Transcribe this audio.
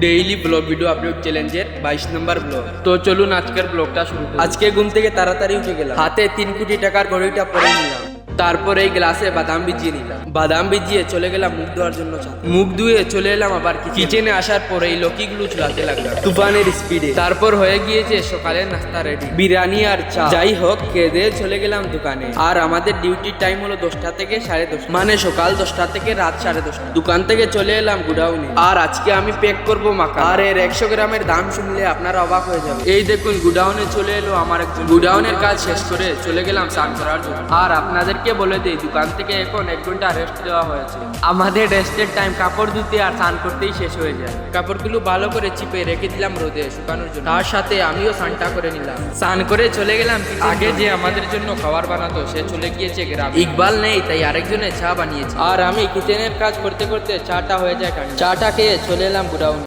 Daily blog video upload চ্যালেঞ্জের 22 নম্বর blog. তো চলুন আজকের ব্লগটা শুরু করি। আজকে ঘুম থেকে তাড়াতাড়ি উঠে গেলাম, হাতে 3 কোটি টাকার ঘড়িটা পরে নিলাম, তারপর এই গ্লাসে বাদাম ভিজিয়ে নিলাম, বাদাম ভিজিয়ে চলে গেলাম মুখ ধোয়ার জন্য। মুখ ধুয়ে চলে এলাম আবার কিচেনে। আসার পরে এই লকিগুলো চুলাতে লাগলাম তুফানের স্পিডে। তারপর হয়ে গিয়েছে সকালের নাস্তা রেডি, বিরিয়ানি আর চা। যাই হোক, খেয়ে চলে গেলাম দোকানে। আর আমাদের ডিউটির টাইম হলো 10টা থেকে 10:30, মানে সকাল 10টা থেকে রাত 10:30। দোকান থেকে চলে এলাম গুডাউনে। আর আজকে আমি প্যাক করব মাখা। আর এর 100 গ্রামের দাম শুনলে আপনারা অবাক হয়ে যাবে। এই দেখুন, গুডাউনে চলে এলো আমার একজন। গুডাউনের কাজ শেষ করে চলে গেলাম স্নান করার জন্য। আর আপনাদেরকে বলে দিই, দোকান থেকে এখন 1 ঘন্টা রেস্ট দেওয়া হয়েছে। আমাদের রেস্টের টাইম কাপড় ধুতে আর স্নান করতেই শেষ হয়ে যায়। কাপড়গুলো ভালো করে চিপে রেখে দিলাম রোদে শুকানোর জন্য। তার সাথে আমিও স্নানটা করে নিলাম। স্নান করে চলে গেলাম। আগে যে আমাদের জন্য খাবার বানাতো সে চলে গিয়েছে গ্রামে। ইকবাল নেই, তাই আরেকজনে চা বানিয়েছে। আর আমি কিচেনের কাজ করতে করতে চাটা হয়ে যায় ঠান্ডা। চাটা খেয়ে চলে এলাম গুডাউন।